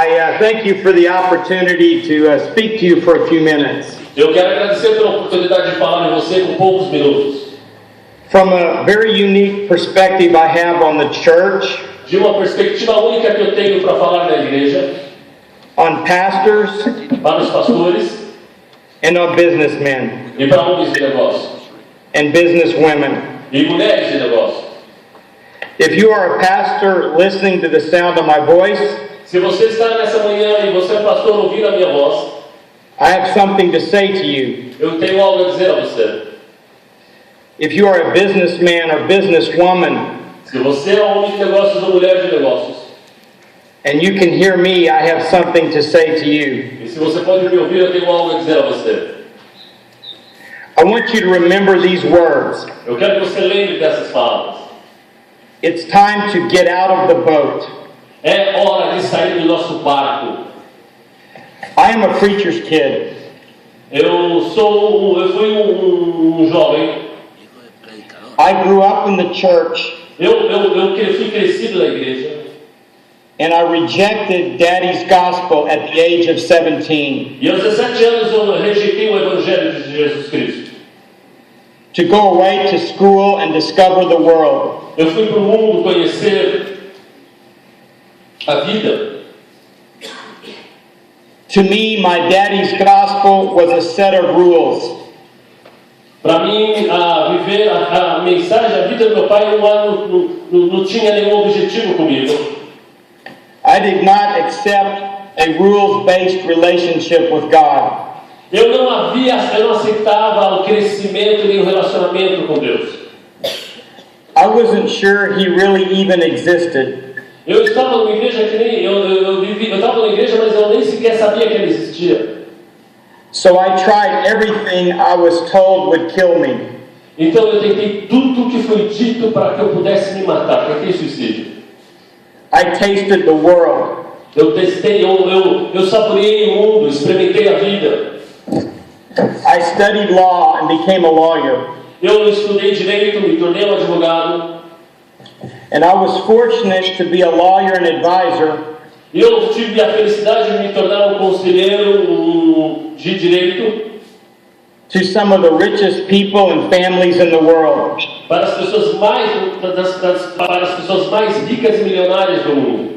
I thank you for the opportunity to speak to you for a few minutes. Eu quero agradecer pela oportunidade de falar com você com poucos minutos. From a very unique perspective I have on the church, De uma perspectiva única que eu tenho para falar na igreja, on pastors, para os pastores and on businessmen e para homens de negócio and businesswomen. e mulheres de negócio. If you are a pastor listening to the sound of my voice, Se você está nessa manhã e você é pastor ouvindo a minha voz, I have something to say to you. eu tenho algo a dizer a você. If you are a businessman or businesswoman, Se você é homem de negócios ou mulher de negócios, and you can hear me, I have something to say to you. e se você pode me ouvir, eu tenho algo a dizer a você. I want you to remember these words. Eu quero que você lembre dessas palavras. It's time to get out of the boat. É hora de sair do nosso barco. I am a preacher's kid. Eu fui um jovem. I grew up in the church, Eu fui crescido na igreja. and I rejected Daddy's gospel at the age of 17 E aos 17 anos eu rejeitei o Evangelho de Jesus Cristo. to go away to school and discover the world. Eu fui para o mundo conhecer a vida. To me, my daddy's gospel was a set of rules. Para mim, viver a mensagem, a vida do meu pai não tinha nenhum objetivo comigo. I did not accept a rules-based relationship with God. Eu não aceitava o crescimento nem o relacionamento com Deus. I wasn't sure he really even existed. Eu estava numa igreja que nem eu estava na igreja, mas eu nem sequer sabia que ele existia. So I tried everything I was told would kill me. Então eu tentei tudo que foi dito para que eu pudesse me matar. Tentei suicídio. I tasted the world. Eu testei, eu saboreei o mundo, experimentei a vida. I studied law and became a lawyer. Eu estudei direito, me tornei um advogado. And I was fortunate to be a lawyer and advisor Eu tive a felicidade de me tornar um conselheiro de direito to some of the richest people and families in the world. para as pessoas mais ricas e milionárias do mundo.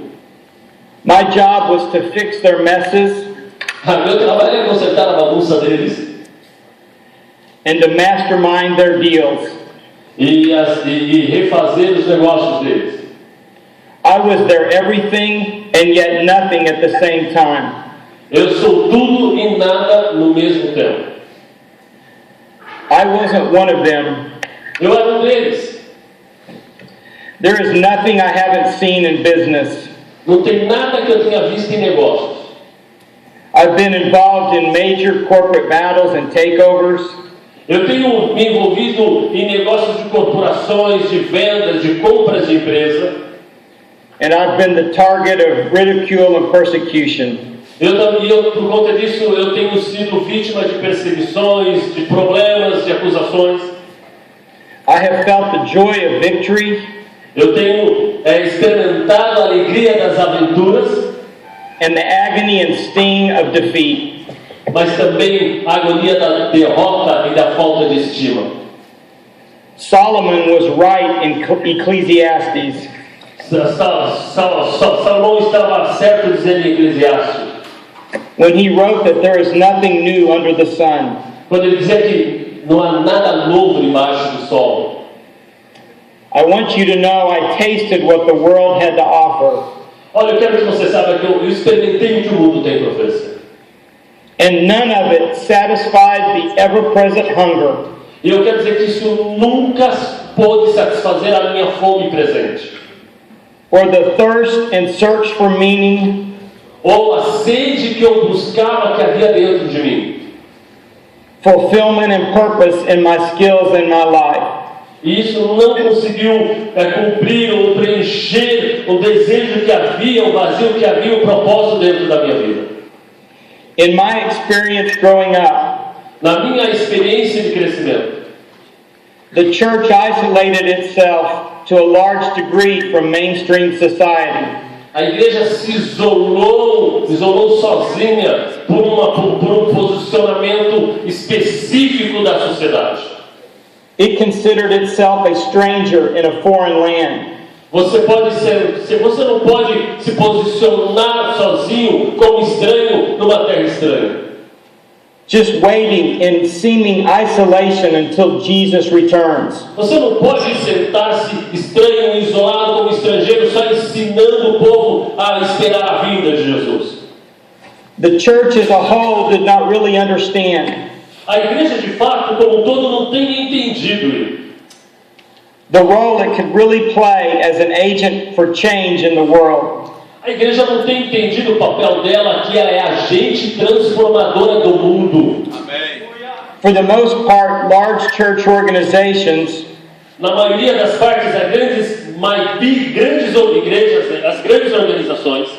My job was to fix their messes Meu trabalho é consertar a bagunça deles and to mastermind their deals. e refazer os negócios deles. I was their everything and yet nothing at the same time. Eu sou tudo e nada no mesmo tempo. I wasn't one of them. Eu era um deles. There is nothing I haven't seen in business. Não tem nada que eu tenha visto em negócios. I've been involved in major corporate battles and takeovers. Eu tenho me envolvido em negócios de corporações, de vendas, de compras de empresa. And I've been the target of ridicule and persecution. Por conta disso, eu tenho sido vítima de perseguições, de problemas, de acusações. I have felt the joy of victory Eu tenho experimentado a alegria das aventuras, and the agony and sting of defeat. mas também a agonia da derrota e da falta de estima. Solomon was right in Ecclesiastes. Salomão estava certo dizendo em Eclesiastes, When he wrote that there is nothing new under the sun. quando ele dizia que não há nada novo debaixo do sol. I want you to know I tasted what the world had to offer. Olha, eu quero que você saiba que eu experimentei o que o mundo tem para oferecer. And none of it satisfied the ever-present hunger E eu quero dizer que isso nunca pôde satisfazer a minha fome presente, or the thirst and search for meaning ou a sede que eu buscava que havia dentro de mim. fulfillment and purpose in my skills and my life. E isso não conseguiu cumprir ou preencher o desejo que havia, o vazio que havia, o propósito dentro da minha vida. In my experience growing up, Na minha experiência de crescimento, the church isolated itself to a large degree from mainstream society. A igreja se isolou sozinha por um posicionamento específico da sociedade. It considered itself a stranger in a foreign land. Você não pode se posicionar sozinho como estranho numa terra estranha. Just waiting in seeming isolation until Jesus returns. Você não pode sentar-se estranho, isolado como estrangeiro, só ensinando o povo a esperar a vinda de Jesus. The church as a whole did not really understand. A igreja, de fato, como um todo, não tem entendido The role it could really play as an agent for change in the world. A igreja não tem entendido o papel dela, que ela é agente transformadora do mundo. For the most part, large church organizations Na maioria das partes, as grandes igrejas, as grandes organizações,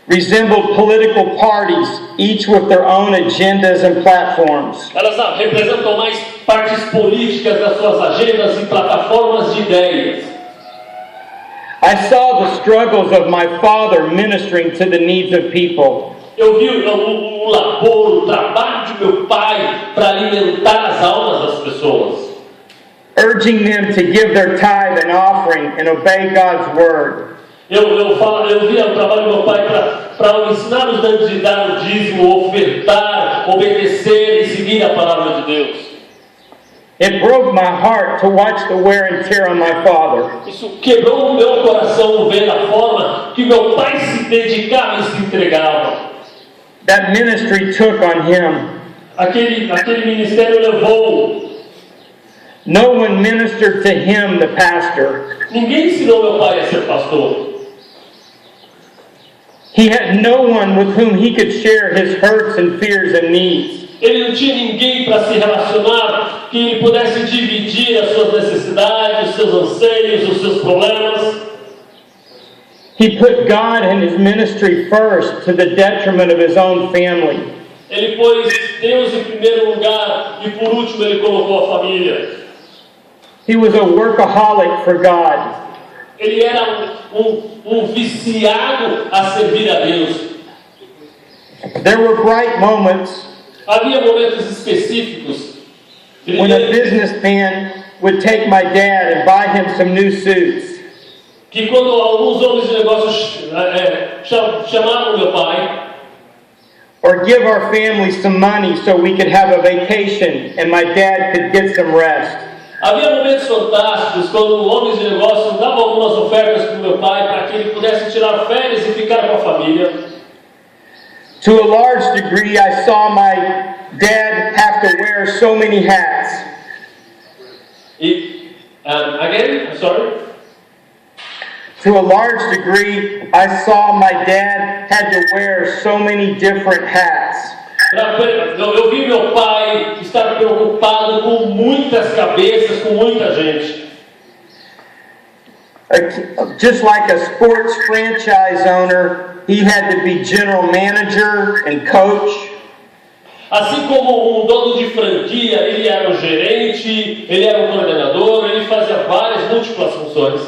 resembled political parties, each with their own agendas and platforms. elas representam mais partes políticas das suas agendas e plataformas de ideias. I saw the struggles of my father ministering to the needs of people. Eu vi o labor, o trabalho de meu pai para alimentar as almas das pessoas, Urging them to give their tithe and offering and obey God's word. Eu via o trabalho do meu pai para ensinar os dantes de dar o dízimo, ofertar, obedecer e seguir a palavra de Deus. It broke my heart to watch the wear and tear on my father. Isso quebrou o meu coração ver a forma que meu pai se dedicava e se entregava. That ministry took on him. Aquele ministério levou. No one ministered to him, the pastor. Ninguém ensinou meu pai a ser pastor. He had no one with whom he could share his hurts and fears and needs. Ele não tinha ninguém para se relacionar, que ele pudesse dividir as suas necessidades, os seus anseios, os seus problemas. He put God and his ministry first to the detriment of his own family. Ele pôs Deus em primeiro lugar e por último ele colocou a família. He was a workaholic for God. Ele era um viciado a servir a Deus. There were bright moments Havia momentos específicos when a businessman would take my dad and buy him some new suits. que quando alguns homens de negócios chamaram meu pai Or give our family some money so we could have a vacation and my dad could get some rest. havia momentos fantásticos quando homens de negócios davam algumas ofertas para o meu pai para que ele pudesse tirar férias e ficar com a família. To a large degree, I saw my dad have to wear so many hats. Again, I'm sorry. To a large degree, I saw my dad had to wear so many different hats. Eu vi meu pai estar preocupado com muitas cabeças, com muita gente. Just like a sports franchise owner, he had to be general manager and coach. Assim como um dono de franquia, ele era um gerente, ele era um coordenador, ele fazia várias múltiplas funções.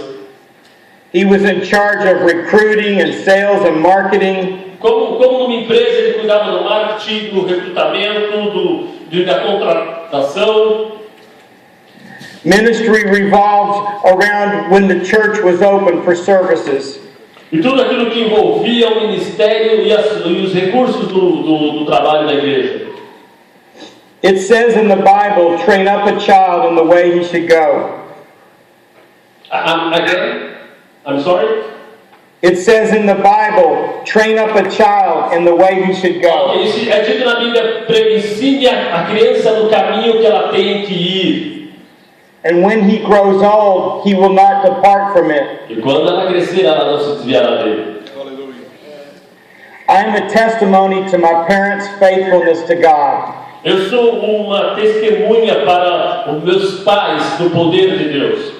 He was in charge of recruiting and sales and marketing. Como numa empresa ele cuidava do marketing, do recrutamento, da contratação. Ministry revolved around when the church was open for services. E tudo aquilo que envolvia o ministério e os recursos do trabalho da igreja. It says in the Bible, train up a child in the way he should go. Again? I'm sorry? It says in the Bible, train up a child in the way he should go. É dito na Bíblia, ensine a criança no caminho que ela tem que ir. And when he grows old, he will not depart from it. E quando ela crescer, ela não se desviará dele. I am a testimony to my parents' faithfulness to God. Eu sou uma testemunha para os meus pais do poder de Deus.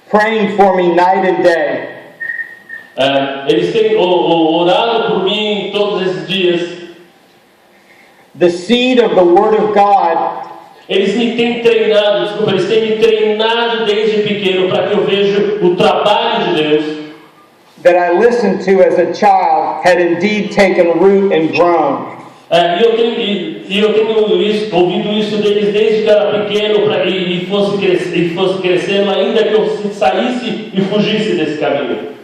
Praying for me night and day. Eles têm orado por mim todos esses dias. The seed of the Word of God Eles têm me treinado desde pequeno para que eu veja o trabalho de Deus. that I listened to as a child had indeed taken root and grown. E eu tenho ouvido isso deles desde que eu era pequeno e fosse crescendo, ainda que eu saísse e fugisse desse caminho.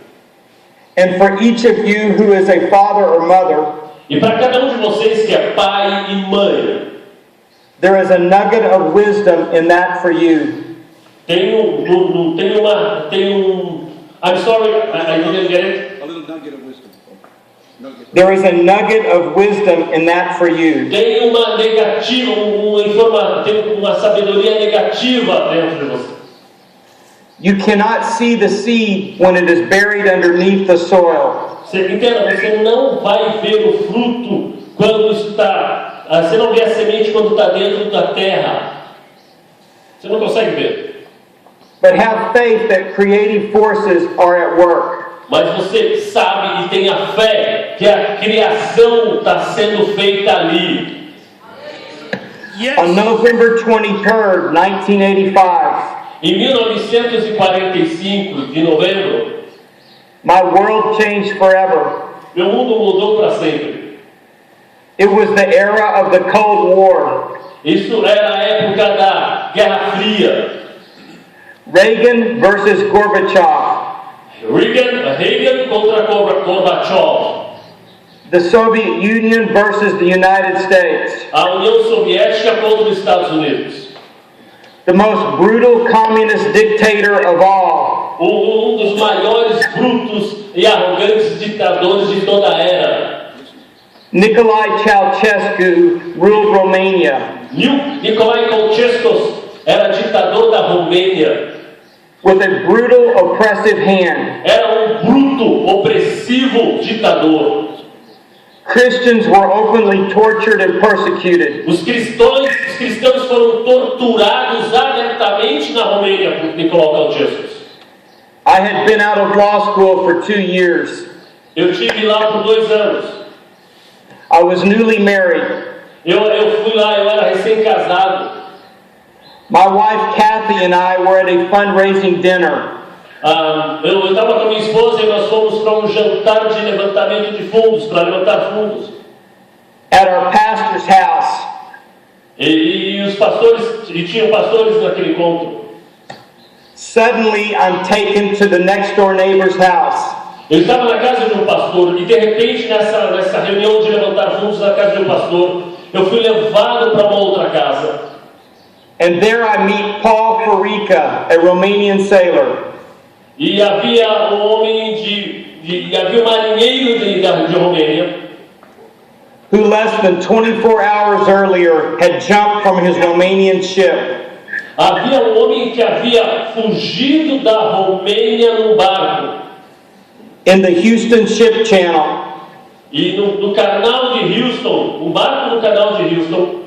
And for each of you who is a father or mother, E para cada de vocês que é pai e mãe, there is a nugget of wisdom in that for you. I'm sorry, I didn't get it. A little nugget of wisdom. There is a nugget of wisdom in that for you. Tem uma sabedoria negativa dentro de você. You cannot see the seed when it is buried underneath the soil. Você entenda, você não vai ver o fruto quando está. Você não vê a semente quando está dentro da terra. Você não consegue ver. But have faith that creative forces are at work. Mas você sabe e tem a fé que a criação está sendo feita ali. On November 23rd, 1985, Em 1945 de novembro, my world changed forever. meu mundo mudou para sempre. It was the era of the Cold War. Isso era a época da Guerra Fria. Reagan versus Gorbachev. Reagan contra Gorbachev. The Soviet Union versus the United States. A União Soviética contra os Estados Unidos. The most brutal communist dictator of all. Dos maiores brutos e arrogantes ditadores de toda a era. Nicolae Ceausescu ruled Romania Nicolae Ceausescu era ditador da Romênia. with a brutal, oppressive hand. Era bruto, opressivo ditador. Christians were openly tortured and persecuted. Os cristãos foram torturados abertamente na Romênia por Nicolae Ceausescu. I had been out of law school for 2 years. Eu estive lá por 2 anos. I was newly married. Eu fui lá, eu era recém-casado. My wife Kathy and I were at a fundraising dinner. Eu estava com a minha esposa e nós fomos para jantar de levantamento de fundos, para levantar fundos. At our pastor's house. E tinham pastores naquele encontro. Suddenly, I'm taken to the next door neighbor's house. Eu estava na casa de pastor e de repente nessa reunião de levantar fundos na casa de pastor, eu fui levado para uma outra casa. And there I meet Paul Farica, a Romanian sailor. E havia havia marinheiro de Romênia, who less than 24 hours earlier had jumped from his Romanian ship. Havia homem que havia fugido da Romênia no barco. In the Houston Ship Channel. E no canal de Houston, barco no canal de Houston.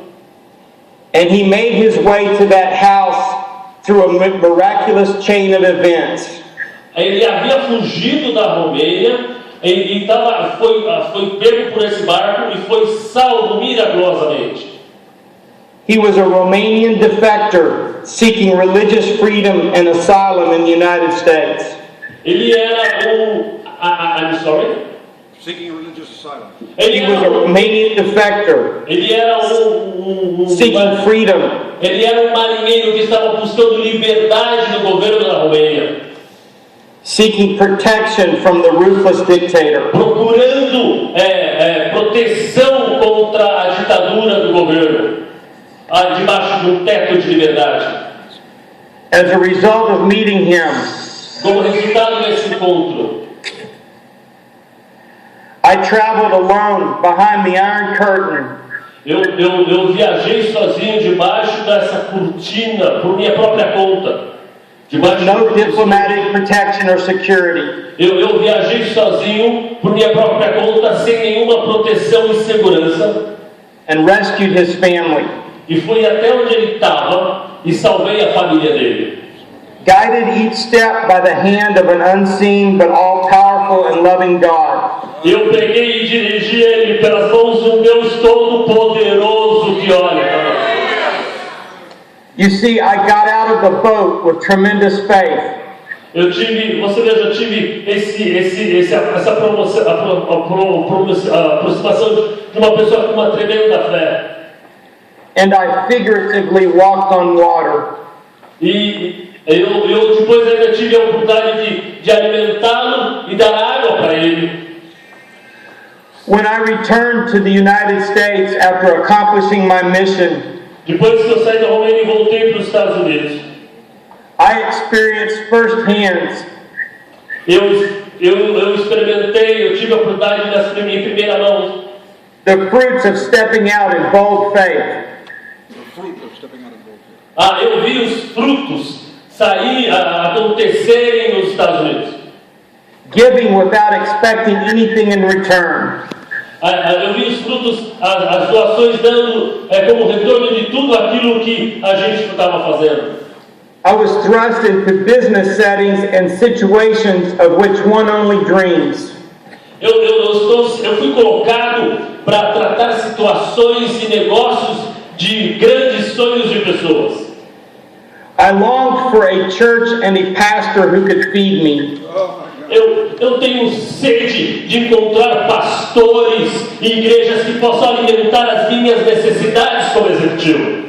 And he made his way to that house through a miraculous chain of events. Ele havia fugido da Romênia, ele foi pego por esse barco e foi salvo miraculosamente. He was a Romanian defector seeking religious freedom and asylum in the United States. Ele era I'm sorry? Seeking religious asylum. He was a Romanian defector Ele era seeking freedom. Ele era marinheiro que estava buscando liberdade do governo da Romênia. Seeking protection from the ruthless dictator. Procurando proteção contra a ditadura do governo, debaixo de teto de liberdade. As a result of meeting him, como resultado desse encontro, I traveled alone behind the Iron Curtain. Eu viajei sozinho debaixo dessa cortina por minha própria conta. No diplomatic protection or security. Eu viajei sozinho por minha própria conta, sem nenhuma proteção e segurança. And rescued his family. E fui até onde ele estava e salvei a família dele. Guided each step by the hand of an unseen but all-powerful and loving God. Eu peguei e dirigi ele pelas mãos de Deus Todo-Poderoso que olha. You see, I got out of the boat with tremendous faith. Você veja, eu tive essa aproximação de uma pessoa com uma tremenda fé. And I figuratively walked on water. E eu depois ainda tive a oportunidade de alimentá-lo e dar água para ele. When I returned to the United States after accomplishing my mission, Depois que eu saí da Romênia e voltei para os Estados Unidos, I experienced firsthand eu experimentei, eu tive a oportunidade em primeira mão the fruits of stepping out in bold faith. The fruit of stepping out of boldness. eu vi os frutos acontecerem nos Estados Unidos. Giving without expecting anything in return. Eu vi os frutos, as doações dando como retorno de tudo aquilo que a gente estava fazendo. I was thrust into business settings and situations of which one only dreams. Eu fui colocado para tratar situações e negócios de grandes sonhos de pessoas. I longed for a church and a pastor who could feed me. Eu tenho sede de encontrar pastores e igrejas que possam alimentar as minhas necessidades como executivo.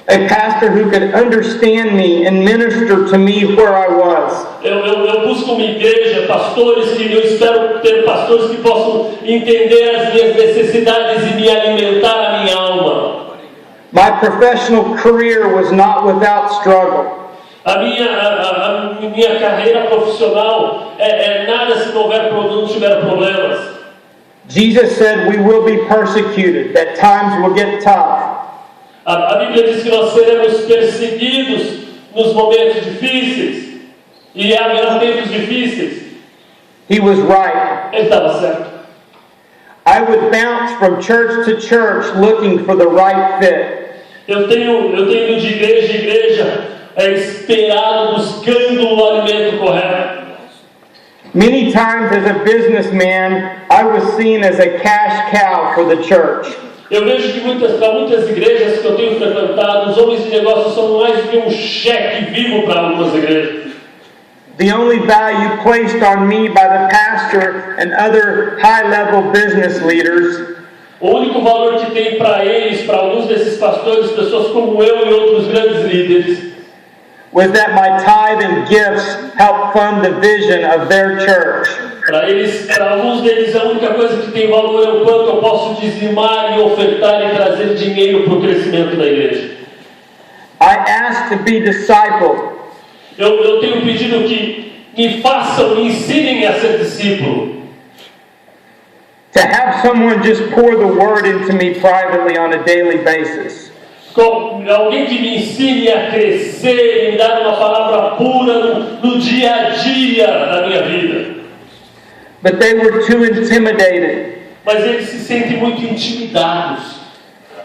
A pastor who could understand me and minister to me where I was. Eu busco uma igreja, pastores que eu espero ter pastores que possam entender as minhas necessidades e me alimentar a minha alma. My professional career was not without struggle. A minha carreira profissional nada se não tiver problemas. Jesus said we will be persecuted, that times will get tough. A Bíblia diz que nós seremos perseguidos nos momentos difíceis e haverá tempos difíceis. He was right. Ele estava certo. I would bounce from church to church looking for the right fit. Eu tenho ido de igreja em igreja, esperado, buscando o alimento correto. Many times as a businessman, I was seen as a cash cow for the church. Eu vejo que para muitas igrejas que eu tenho frequentado, os homens de negócios são mais do que um cheque vivo para algumas igrejas. The only value placed on me by the pastor and other high-level business leaders O único valor que tem para eles, para alguns desses pastores, pessoas como eu e outros grandes líderes, was that my tithe and gifts help fund the vision of their church. para alguns deles, a única coisa que tem valor é o quanto eu posso dizimar e ofertar e trazer dinheiro para o crescimento da igreja. I asked to be discipled. Eu tenho pedido que me ensinem a ser discípulo. To have someone just pour the word into me privately on a daily basis. Alguém que me ensine a crescer e me dar uma palavra pura no dia a dia da minha vida. But they were too intimidated Mas eles se sentem muito intimidados,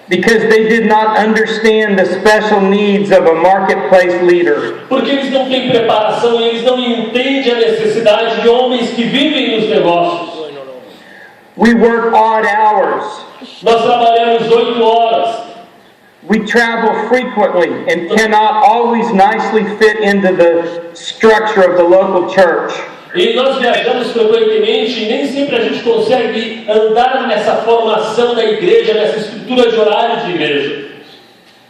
because they did not understand the special needs of a marketplace leader. porque eles não têm preparação e eles não entendem a necessidade de homens que vivem nos negócios. We work odd hours. Nós trabalhamos 8 horas. We travel frequently and cannot always nicely fit into the structure of the local church. E nós viajamos frequentemente e nem sempre a gente consegue andar nessa formação da igreja, nessa estrutura de horário de igreja.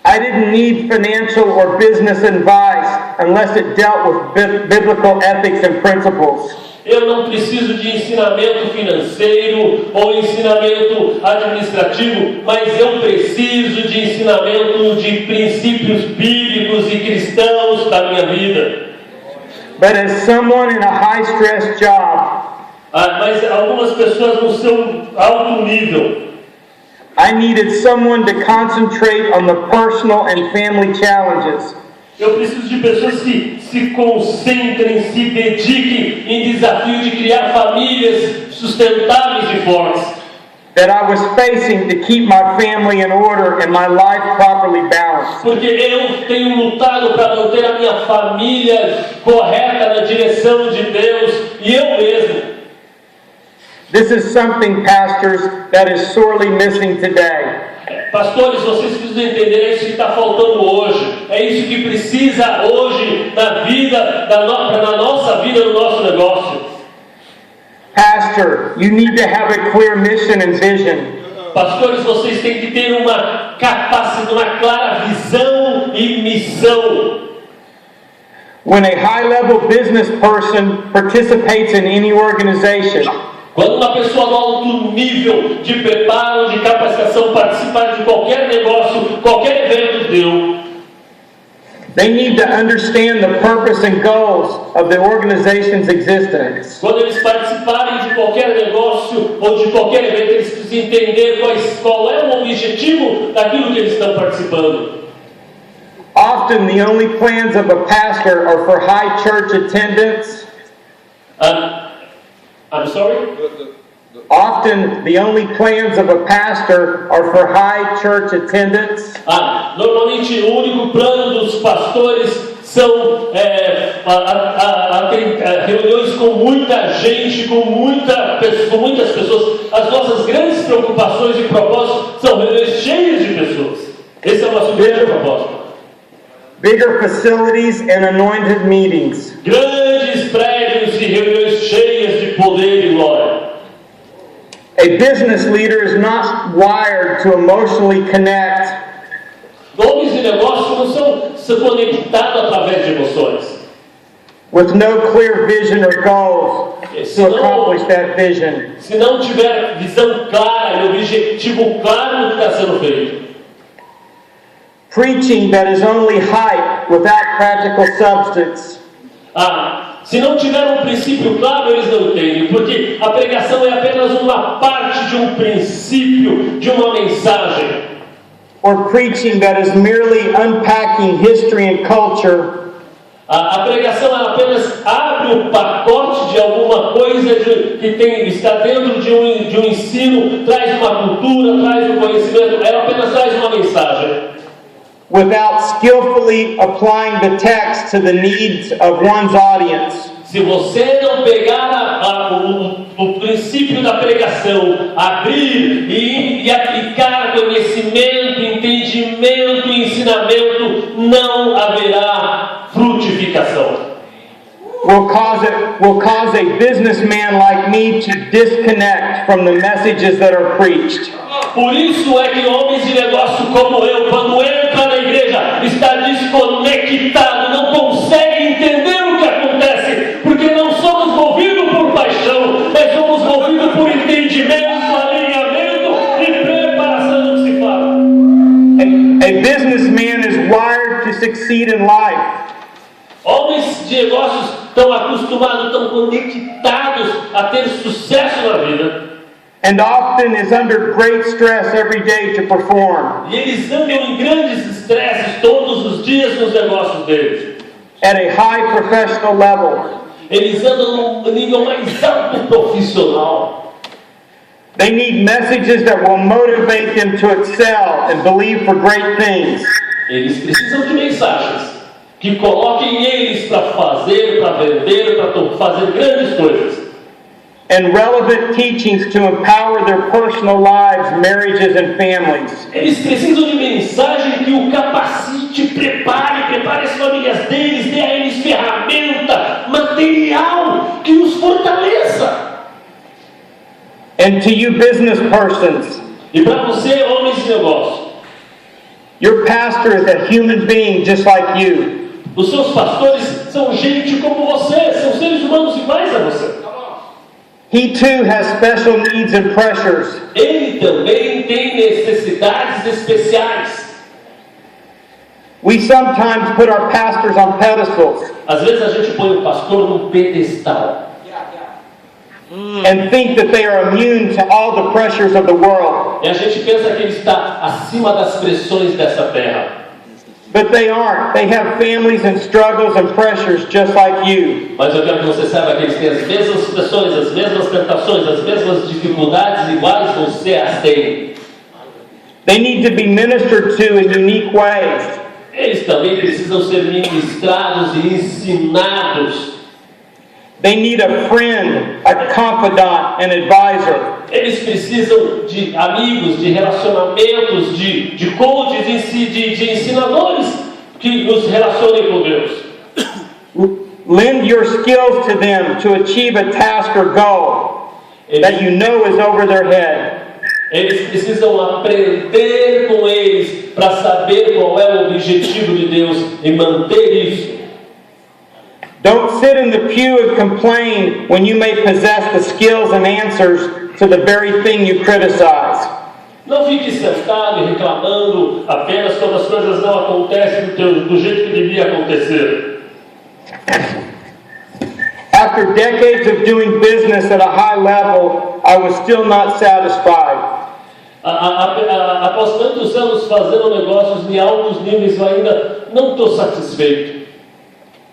I didn't need financial or business advice unless it dealt with biblical ethics and principles. Eu não preciso de ensinamento financeiro ou ensinamento administrativo, mas eu preciso de ensinamento de princípios bíblicos e cristãos para a minha vida. But as someone in a high-stress job, Mas algumas pessoas no seu alto nível, I needed someone to concentrate on the personal and family challenges. eu preciso de pessoas que se concentrem, se dediquem em desafio de criar famílias sustentáveis e fortes. That I was facing to keep my family in order and my life properly balanced. Porque eu tenho lutado para manter a minha família correta na direção de Deus e eu mesmo. This is something, pastors, that is sorely missing today. Pastores, vocês precisam entender, é isso que está faltando hoje. É isso que precisa hoje na vida, na nossa vida, no nosso negócio. Pastor, you need to have a clear mission and vision. Pastores, vocês têm que ter uma capacidade, uma clara visão e missão. When a high-level business person participates in any organization, quando uma pessoa do alto nível de preparo, de capacitação participar de qualquer negócio, qualquer evento deu, they need to understand the purpose and goals of the organization's existence. quando eles participarem de qualquer negócio ou de qualquer evento, eles precisam entender qual é o objetivo daquilo que eles estão participando. Often the only plans of a pastor are for high church attendance. I'm sorry? Often the only plans of a pastor are for high church attendance. Normalmente o único plano dos pastores são reuniões com muita gente, com muitas pessoas. As nossas grandes preocupações e propósitos são reuniões cheias de pessoas. Esse é o nosso grande propósito. Bigger facilities and anointed meetings. Grandes prédios e reuniões cheias de poder e glória. A business leader is not wired to emotionally connect. Homens de negócio não são conectados através de emoções. With no clear vision or goals to accomplish that vision. Se não tiver visão clara e objetivo claro do que está sendo feito. Preaching that is only hype without practical substance. Se não tiver um princípio claro, eles não entendem, porque a pregação é apenas uma parte de um princípio, de uma mensagem. Or preaching that is merely unpacking history and culture. A pregação apenas abre o pacote de alguma coisa está dentro de um ensino, traz uma cultura, traz um conhecimento, ela apenas traz uma mensagem. Without skillfully applying the text to the needs of one's audience. Se você não pegar o princípio da pregação, abrir e aplicar conhecimento, entendimento e ensinamento, não haverá frutificação. Will cause a businessman like me to disconnect from the messages that are preached. Por isso é que homens de negócio como eu, quando entra na igreja, está desconectado, não consegue entender o que acontece, porque não somos movidos por paixão, mas somos movidos por entendimento, alinhamento e preparação do que se fala. A businessman is wired to succeed in life. Homens de negócios estão acostumados, estão conectados a ter sucesso na vida. And often is under great stress every day to perform. E eles andam em grandes estresses todos os dias nos negócios deles. At a high professional level. Eles andam no nível mais alto profissional. They need messages that will motivate them to excel and believe for great things. Eles precisam de mensagens que coloquem eles para fazer, para vender, para fazer grandes coisas. And relevant teachings to empower their personal lives, marriages and families. Eles precisam de mensagem que o capacite, prepare as famílias deles, dê a eles ferramenta, material que os fortaleça. And to you business persons, e para você, homens de negócio, your pastor is a human being just like you. Os seus pastores são gente como você, são seres humanos iguais a você. He too has special needs and pressures. Ele também tem necessidades especiais. We sometimes put our pastors on pedestals. Às vezes a gente põe o pastor num pedestal. And think that they are immune to all the pressures of the world. E a gente pensa que ele está acima das pressões dessa terra. But they aren't. They have families and struggles and pressures just like you. Mas eu quero que você saiba que eles têm as mesmas pressões, as mesmas tentações, as mesmas dificuldades iguais você as tem. They need to be ministered to in unique ways. Eles também precisam ser ministrados e ensinados. They need a friend, a confidant, an advisor. Eles precisam de amigos, de relacionamentos, de coaches, de ensinadores que os relacionem com Deus. Lend your skills to them to achieve a task or goal that you know is over their head. Eles precisam aprender com eles para saber qual é o objetivo de Deus e manter isso. Don't sit in the pew and complain when you may possess the skills and answers to the very thing you criticize. Não fique sentado e reclamando apenas quando as coisas não acontecem do jeito que devia acontecer. After decades of doing business at a high level, I was still not satisfied. Após tantos anos fazendo negócios em altos níveis, eu ainda não estou satisfeito.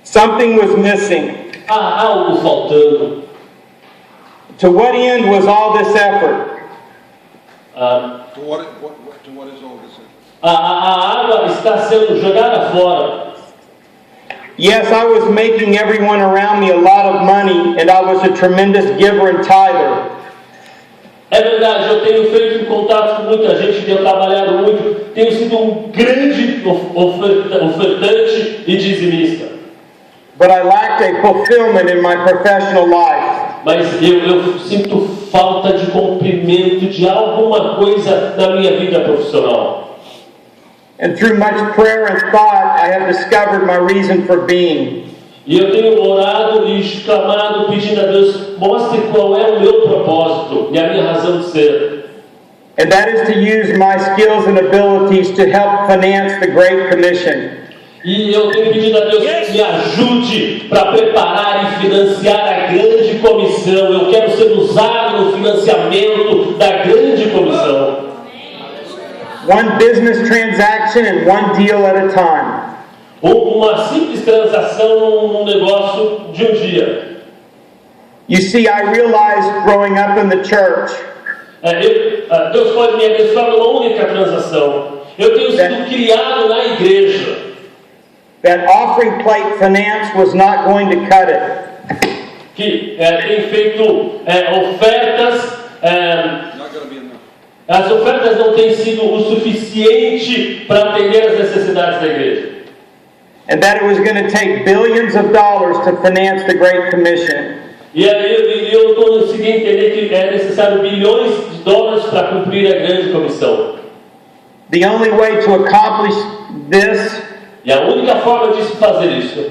Something was missing. Há algo faltando. To what end was all this effort? To what is all this? A água está sendo jogada fora. Yes, I was making everyone around me a lot of money, and I was a tremendous giver and tither. É verdade, eu tenho feito contato com muita gente, tenho trabalhado muito, tenho sido um grande ofertante e dizimista. But I lacked a fulfillment in my professional life. Mas eu sinto falta de cumprimento de alguma coisa na minha vida profissional. And through much prayer and thought, I have discovered my reason for being. E eu tenho orado e clamado, pedindo a Deus, mostre qual é o meu propósito e a minha razão de ser. And that is to use my skills and abilities to help finance the Great Commission. E eu tenho pedido a Deus que me ajude para preparar e financiar a grande comissão. Eu quero ser usado no financiamento da grande comissão. One business transaction and one deal at a time. Uma simples transação num negócio de um dia. You see, I realized growing up in the church Deus pode me abençoar numa única transação. Eu tenho sido criado na igreja. that offering plate finance was not going to cut it. Que tem feito ofertas. Not going to be enough. As ofertas não têm sido o suficiente para atender as necessidades da igreja. And that it was going to take billions of dollars to finance the Great Commission. E aí eu consegui entender que é necessário bilhões de dólares para cumprir a grande comissão. The only way to accomplish this E a única forma de se fazer isso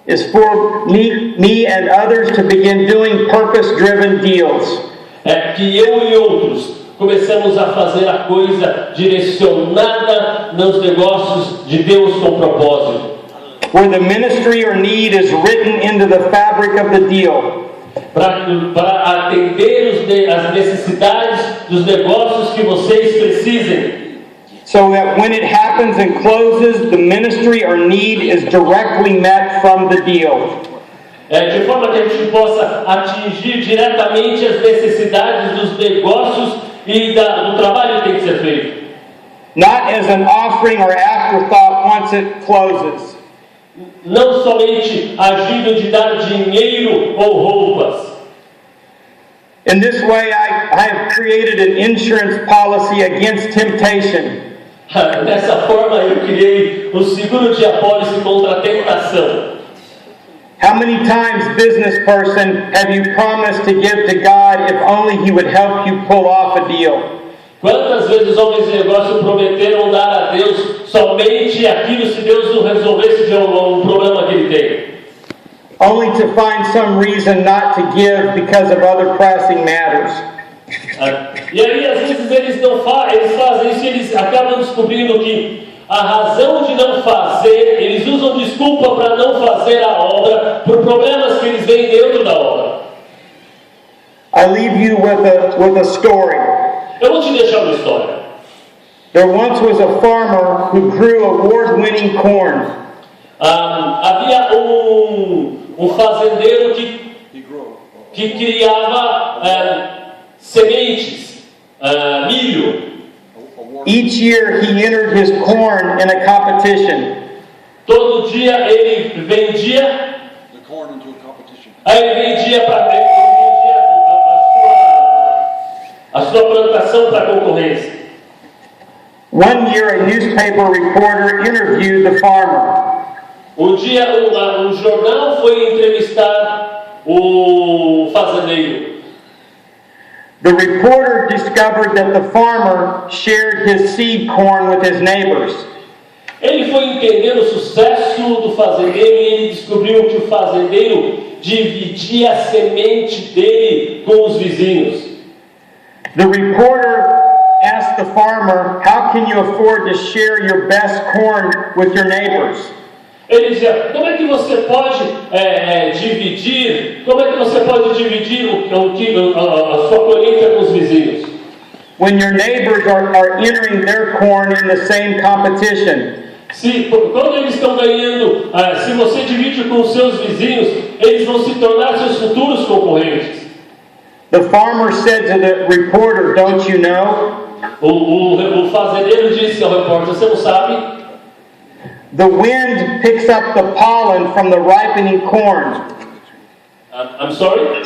is for me and others to begin doing purpose-driven deals. é que eu e outros começamos a fazer a coisa direcionada nos negócios de Deus com propósito. Where the ministry or need is written into the fabric of the deal. Para atender as necessidades dos negócios que vocês precisem. So that when it happens and closes, the ministry or need is directly met from the deal. De forma que a gente possa atingir diretamente as necessidades dos negócios e do trabalho que tem que ser feito. Not as an offering or afterthought once it closes. Não somente agindo de dar dinheiro ou roupas. In this way, I have created an insurance policy against temptation. Dessa forma eu criei um seguro de apólice contra a tentação. How many times, business person, have you promised to give to God if only He would help you pull off a deal? Quantas vezes homens de negócio prometeram dar a Deus somente aquilo se Deus não resolvesse de um problema que ele tem? Only to find some reason not to give because of other pressing matters. E aí às vezes eles fazem isso e eles acabam descobrindo que a razão de não fazer, eles usam desculpa para não fazer a obra por problemas que eles veem dentro da obra. I leave you with a story. Eu vou te deixar uma história. There once was a farmer who grew award-winning corn. Havia um fazendeiro que criava sementes, milho. Each year he entered his corn in a competition. Todo dia ele vendia corn into a competition. Aí ele vendia a sua plantação para a concorrência. One year, a newspaper reporter interviewed the farmer. Um dia, um jornal foi entrevistar o fazendeiro. The reporter discovered that the farmer shared his seed corn with his neighbors. Ele foi entender o sucesso do fazendeiro e ele descobriu que o fazendeiro dividia a semente dele com os vizinhos. The reporter asked the farmer, "How can you afford to share your best corn with your neighbors?" Ele dizia, como é que você pode dividir a sua colheita com os vizinhos? When your neighbors are entering their corn in the same competition. Quando eles estão ganhando, se você divide com os seus vizinhos, eles vão se tornar seus futuros concorrentes. The farmer said to the reporter, "Don't you know? O fazendeiro disse ao repórter, você não sabe? The wind picks up the pollen from the ripening corn." I'm sorry?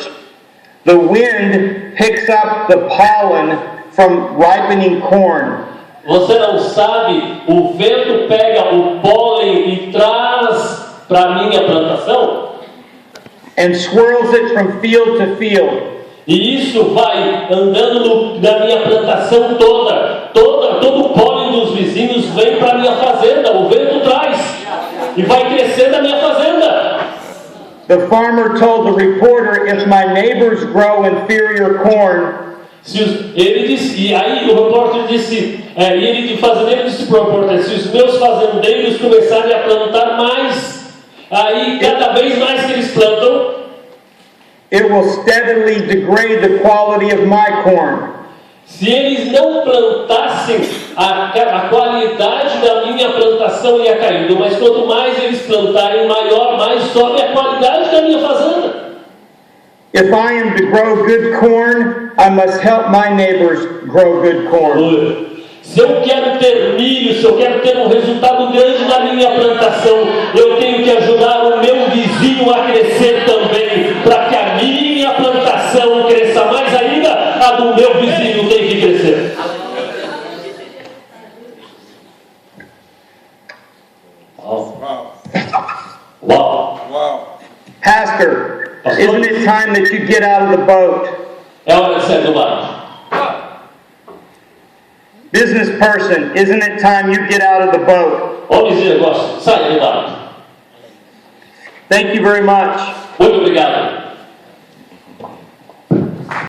The wind picks up the pollen from ripening corn. Você não sabe, o vento pega o pólen e traz para a minha plantação? And swirls it from field to field. E isso vai andando na minha plantação toda. Todo o pólen dos vizinhos vem para a minha fazenda. O vento traz. E vai crescer na minha fazenda. The farmer told the reporter, "If my neighbors grow inferior corn, Ele disse, e aí o repórter disse, o fazendeiro disse para o repórter, se os meus fazendeiros começarem a plantar mais, aí cada vez mais que eles plantam, it will steadily degrade the quality of my corn." se eles não plantassem, a qualidade da minha plantação ia caindo, mas quanto mais eles plantarem, mais sobe a qualidade da minha fazenda. If I am to grow good corn, I must help my neighbors grow good corn. Se eu quero ter milho, se eu quero ter um resultado grande na minha plantação, eu tenho que ajudar o meu vizinho a crescer também, para que a minha plantação cresça mais ainda, a do meu vizinho tem que crescer. Wow. Uau! Wow. Pastor, isn't it time that you get out of the boat? É hora de sair do barco. Business person, isn't it time you get out of the boat? Homens de negócio, saia do barco. Thank you very much. Muito obrigado.